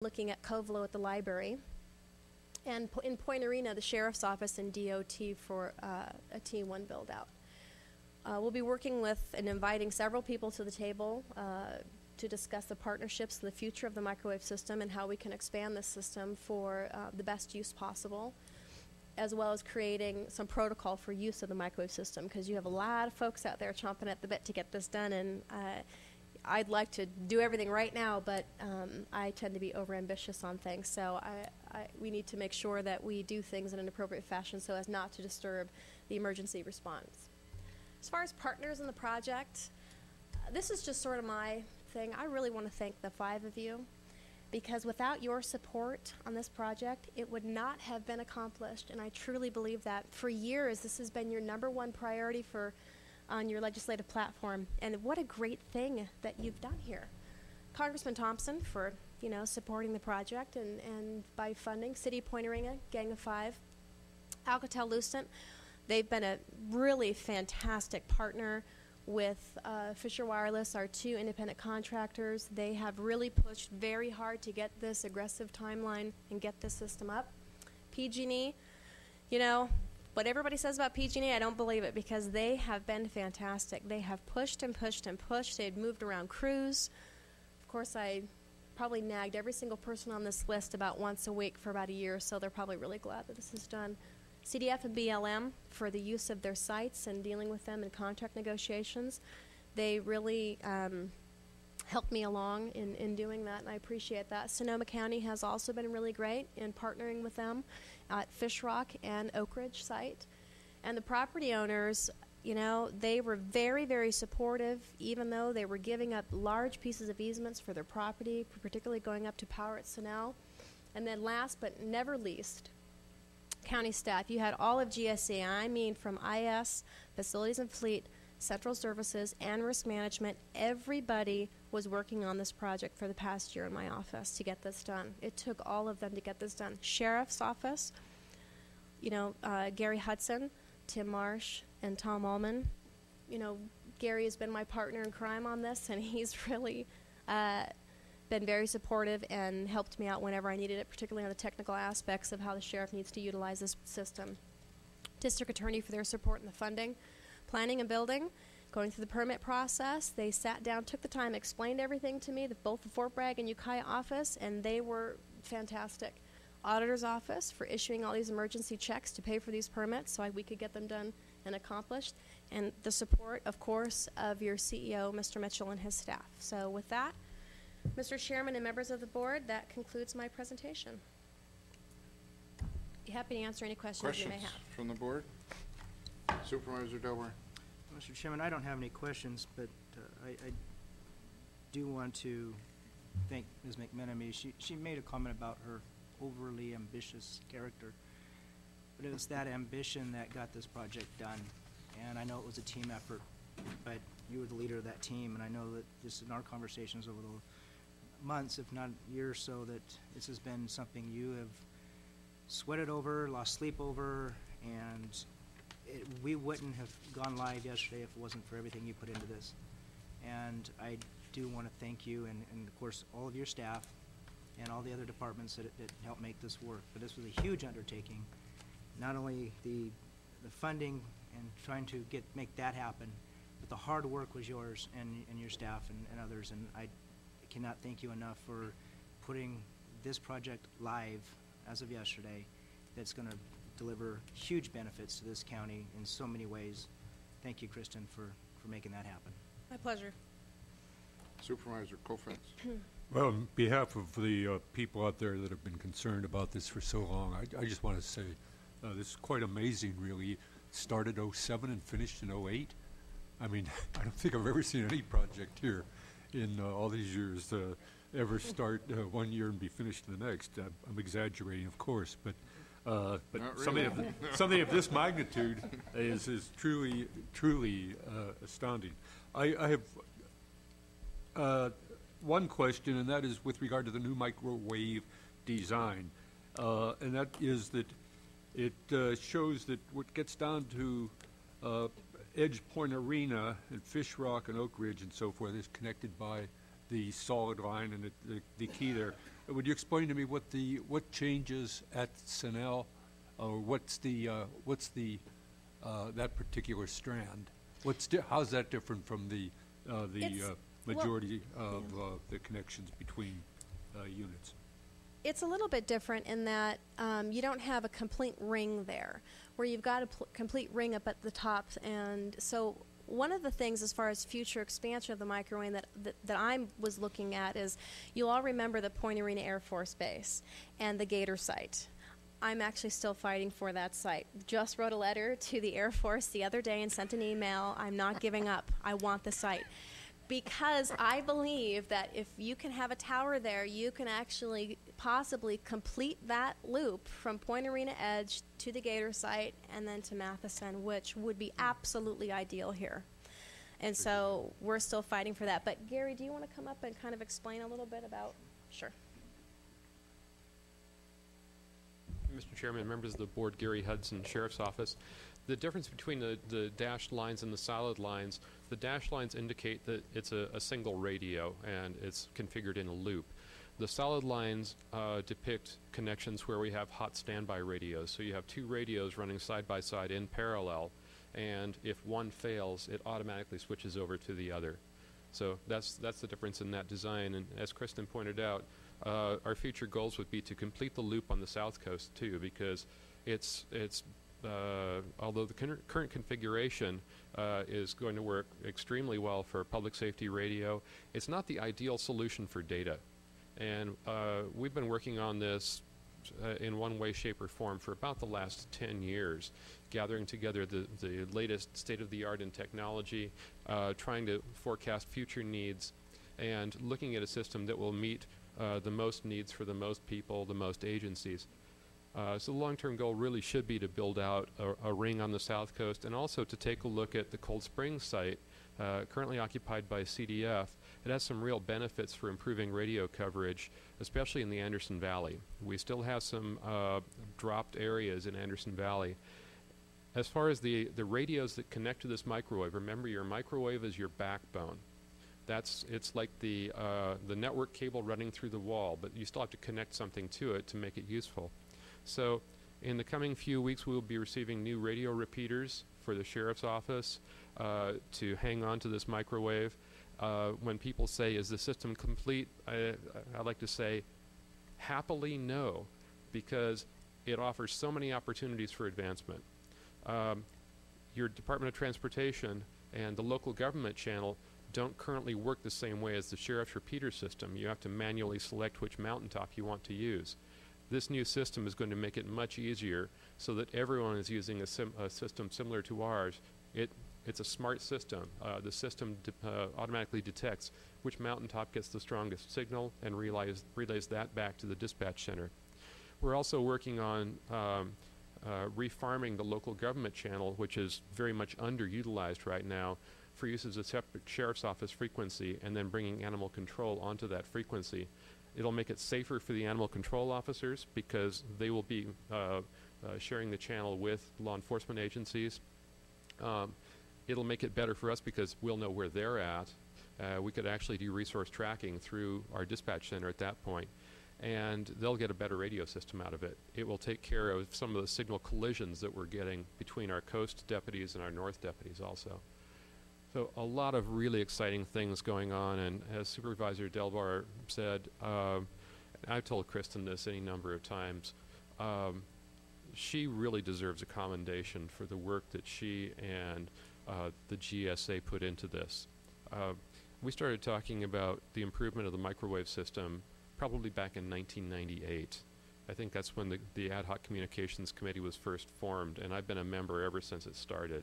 looking at Covelo at the library, and in Point Arena, the Sheriff's Office and DOT for a T1 build-out. We'll be working with and inviting several people to the table to discuss the partnerships and the future of the microwave system and how we can expand this system for the best use possible, as well as creating some protocol for use of the microwave system, because you have a lot of folks out there chomping at the bit to get this done, and I'd like to do everything right now, but I tend to be overambitious on things, so we need to make sure that we do things in an appropriate fashion so as not to disturb the emergency response. As far as partners in the project, this is just sort of my thing. I really want to thank the 5 of you, because without your support on this project, it would not have been accomplished, and I truly believe that. For years, this has been your #1 priority on your legislative platform, and what a great thing that you've done here. Congressman Thompson for, supporting the project and by funding, City of Point Arena, Gang of 5, Alcatel-Lucent. They've been a really fantastic partner with Fisher Wireless, our 2 independent contractors. They have really pushed very hard to get this aggressive timeline and get this system up. PG&E, what everybody says about PG&E, I don't believe it, because they have been fantastic. They have pushed and pushed and pushed. They've moved around crews. Of course, I probably nagged every single person on this list about once a week for about a year, so they're probably really glad that this is done. CDF and BLM for the use of their sites and dealing with them in contract negotiations. They really helped me along in doing that, and I appreciate that. Sonoma County has also been really great in partnering with them at Fish Rock and Oak Ridge site. And the property owners, they were very, very supportive, even though they were giving up large pieces of easements for their property, particularly going up to power at Sunel. And then last but never least, county staff. You had all of GSA, I mean from IS, Facilities and Fleet, Central Services, and Risk Management. Everybody was working on this project for the past year in my office to get this done. It took all of them to get this done. Sheriff's Office, Gary Hudson, Tim Marsh, and Tom Ullman. Gary has been my partner in crime on this, and he's really been very supportive and helped me out whenever I needed it, particularly on the technical aspects of how the sheriff needs to utilize this system. District Attorney for their support in the funding, planning and building, going through the permit process. They sat down, took the time, explained everything to me, both the Fort Bragg and Ukiah office, and they were fantastic. Auditor's office for issuing all these emergency checks to pay for these permits so we could get them done and accomplished, and the support, of course, of your CEO, Mr. Mitchell, and his staff. So with that, Mr. Chairman and members of the board, that concludes my presentation. Be happy to answer any questions you may have. From the board? Supervisor Delaware. Mr. Chairman, I don't have any questions, but I do want to thank Ms. McMenemy. She made a comment about her overly ambitious character, but it was that ambition that got this project done, and I know it was a team effort, but you were the leader of that team, and I know that just in our conversations over the months, if not years, so that this has been something you have sweated over, lost sleep over, and we wouldn't have gone live yesterday if it wasn't for everything you put into this. And I do want to thank you and of course all of your staff and all the other departments that helped make this work. But this was a huge undertaking, not only the funding and trying to make that happen, but the hard work was yours and your staff and others, and I cannot thank you enough for putting this project live as of yesterday. That's going to deliver huge benefits to this county in so many ways. Thank you, Kristen, for making that happen. My pleasure. Supervisor Kofetz. Well, on behalf of the people out there that have been concerned about this for so long, I just want to say this is quite amazing, really. It started 07 and finished in 08. I mean, I don't think I've ever seen any project here in all these years ever start 1 year and be finished the next. I'm exaggerating, of course, but really. something of this magnitude is truly astounding. I have one question, and that is with regard to the new microwave design, and that is that it shows that what gets down to Edge Point Arena and Fish Rock and Oak Ridge and so forth is connected by the solid line, and the key there. would you explain to me what changes at Sunel, or what's the that particular strand? How's that different from the majority of the connections between units? It's a little bit different in that you don't have a complete ring there, where you've got a complete ring up at the top. And so one of the things as far as future expansion of the microwave that I was looking at is, you'll all remember the Point Arena Air Force Base and the Gator site. I'm actually still fighting for that site. Just wrote a letter to the Air Force the other day and sent an email. I'm not giving up. I want the site. Because I believe that if you can have a tower there, you can actually possibly complete that loop from Point Arena Edge to the Gator site and then to Matheson, which would be absolutely ideal here. And so we're still fighting for that. But Gary, do you want to come up and kind of explain a little bit about? Sure. Mr. Chairman, members of the board, Gary Hudson, Sheriff's Office. The difference between the dashed lines and the solid lines, the dashed lines indicate that it's a single radio and it's configured in a loop. The solid lines depict connections where we have hot standby radios. So you have two radios running side by side in parallel, and if one fails, it automatically switches over to the other. So that's the difference in that design. And as Kristen pointed out, our future goals would be to complete the loop on the south coast too, because although the current configuration is going to work extremely well for public safety radio, it's not the ideal solution for data. And we've been working on this in one way, shape, or form for about the last 10 years, gathering together the latest state-of-the-art in technology, trying to forecast future needs, and looking at a system that will meet the most needs for the most people, the most agencies. So the long-term goal really should be to build out a ring on the south coast, and also to take a look at the Cold Springs site, currently occupied by CDF. It has some real benefits for improving radio coverage, especially in the Anderson Valley. We still have some dropped areas in Anderson Valley. As far as the radios that connect to this microwave, remember your microwave is your backbone. It's like the network cable running through the wall, but you still have to connect something to it to make it useful. So in the coming few weeks, we will be receiving new radio repeaters for the Sheriff's Office to hang on to this microwave. When people say, is the system complete, I like to say, happily no, because it offers so many opportunities for advancement. Your Department of Transportation and the local government channel don't currently work the same way as the Sheriff's repeater system. You have to manually select which mountaintop you want to use. This new system is going to make it much easier so that everyone is using a system similar to ours. It's a smart system. The system automatically detects which mountaintop gets the strongest signal and relays that back to the dispatch center. We're also working on refarming the local government channel, which is very much underutilized right now, for use as a separate Sheriff's Office frequency, and then bringing animal control onto that frequency. It'll make it safer for the animal control officers because they will be sharing the channel with law enforcement agencies. It'll make it better for us because we'll know where they're at. We could actually do resource tracking through our dispatch center at that point, and they'll get a better radio system out of it. It will take care of some of the signal collisions that we're getting between our coast deputies and our north deputies also. So a lot of really exciting things going on, and as Supervisor Delbar said, I've told Kristen this any number of times, she really deserves a commendation for the work that she and the GSA put into this. We started talking about the improvement of the microwave system probably back in 1998. I think that's when the Ad Hoc Communications Committee was first formed, and I've been a member ever since it started.